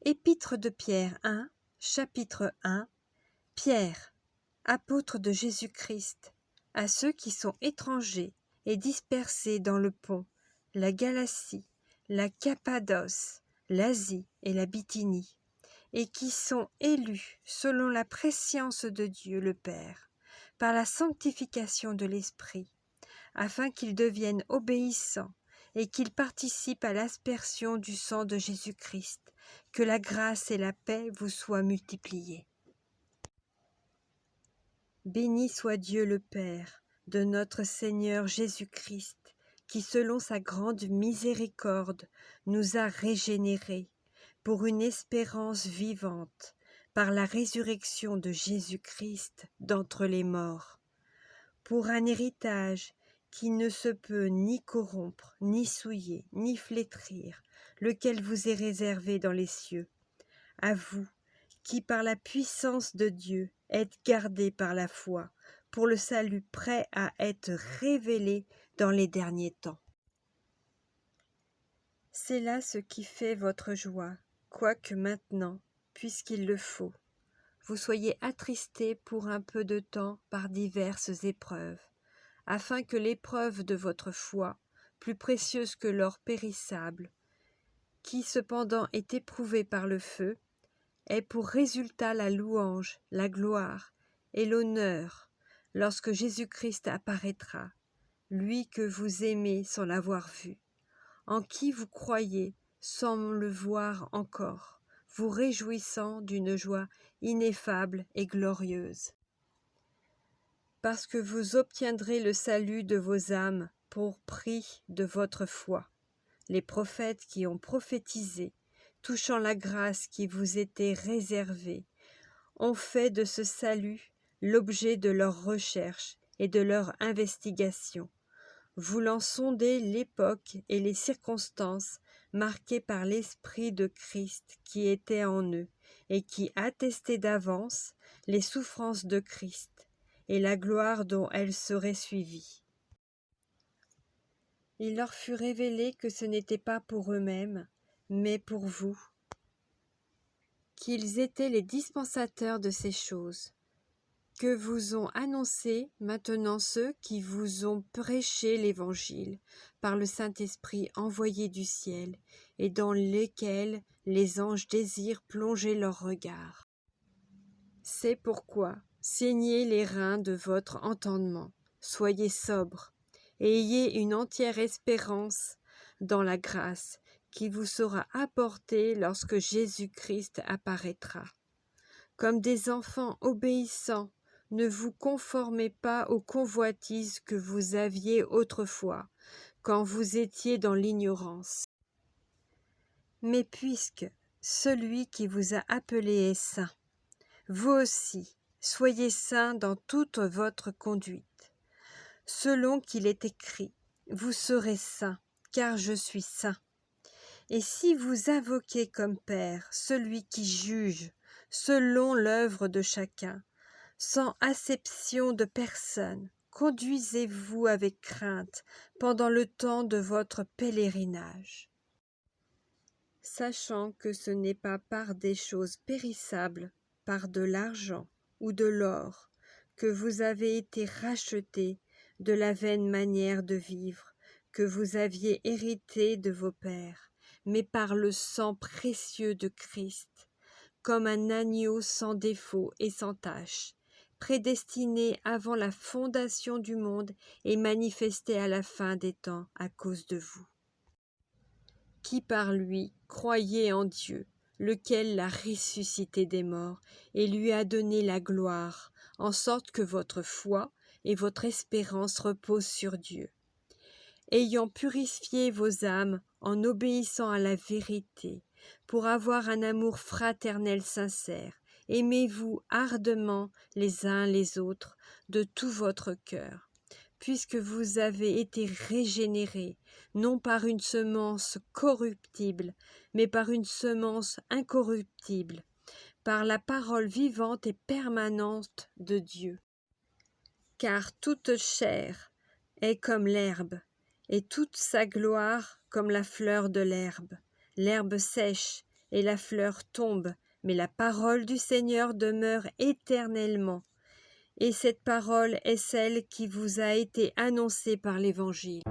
Épître de Pierre 1, chapitre 1. Pierre, apôtre de Jésus-Christ, à ceux qui sont étrangers et dispersés dans le Pont, la Galatie, la Cappadoce, l'Asie et la Bithynie, et qui sont élus selon la prescience de Dieu le Père, par la sanctification de l'Esprit, afin qu'ils deviennent obéissants et qu'ils participent à l'aspersion du sang de Jésus-Christ. Que la grâce et la paix vous soient multipliées. Béni soit Dieu le Père de notre Seigneur Jésus-Christ, qui selon sa grande miséricorde nous a régénérés pour une espérance vivante par la résurrection de Jésus-Christ d'entre les morts, pour un héritage qui ne se peut ni corrompre, ni souiller, ni flétrir, lequel vous est réservé dans les cieux. À vous, qui par la puissance de Dieu êtes gardés par la foi, pour le salut prêt à être révélé dans les derniers temps. C'est là ce qui fait votre joie, quoique maintenant, puisqu'il le faut, vous soyez attristés pour un peu de temps par diverses épreuves, afin que l'épreuve de votre foi, plus précieuse que l'or périssable, qui cependant est éprouvée par le feu, ait pour résultat la louange, la gloire et l'honneur lorsque Jésus-Christ apparaîtra, lui que vous aimez sans l'avoir vu, en qui vous croyez sans le voir encore, vous réjouissant d'une joie ineffable et glorieuse. Parce que vous obtiendrez le salut de vos âmes pour prix de votre foi. Les prophètes qui ont prophétisé, touchant la grâce qui vous était réservée, ont fait de ce salut l'objet de leur recherche et de leur investigation, voulant sonder l'époque et les circonstances marquées par l'Esprit de Christ qui était en eux et qui attestait d'avance les souffrances de Christ et la gloire dont elles seraient suivies. Il leur fut révélé que ce n'était pas pour eux-mêmes, mais pour vous, qu'ils étaient les dispensateurs de ces choses, que vous ont annoncé maintenant ceux qui vous ont prêché l'Évangile par le Saint-Esprit envoyé du ciel, et dans lesquels les anges désirent plonger leur regard. C'est pourquoi saignez les reins de votre entendement, soyez sobres, et ayez une entière espérance dans la grâce qui vous sera apportée lorsque Jésus-Christ apparaîtra. Comme des enfants obéissants, ne vous conformez pas aux convoitises que vous aviez autrefois, quand vous étiez dans l'ignorance. Mais puisque celui qui vous a appelé est saint, vous aussi, soyez saints dans toute votre conduite. Selon qu'il est écrit, vous serez saints, car je suis saint. Et si vous invoquez comme Père celui qui juge selon l'œuvre de chacun, sans acception de personne, conduisez-vous avec crainte pendant le temps de votre pèlerinage, sachant que ce n'est pas par des choses périssables, par de l'argent ou de l'or, que vous avez été rachetés de la vaine manière de vivre que vous aviez hérité de vos pères, mais par le sang précieux de Christ, comme un agneau sans défaut et sans tache, prédestiné avant la fondation du monde et manifesté à la fin des temps à cause de vous, qui par lui croyez en Dieu, lequel l'a ressuscité des morts et lui a donné la gloire, en sorte que votre foi et votre espérance reposent sur Dieu. Ayant purifié vos âmes en obéissant à la vérité, pour avoir un amour fraternel sincère, aimez-vous ardemment les uns les autres de tout votre cœur, puisque vous avez été régénérés, non par une semence corruptible, mais par une semence incorruptible, par la parole vivante et permanente de Dieu. Car toute chair est comme l'herbe, et toute sa gloire comme la fleur de l'herbe. L'herbe sèche, et la fleur tombe, mais la parole du Seigneur demeure éternellement. Et cette parole est celle qui vous a été annoncée par l'Évangile.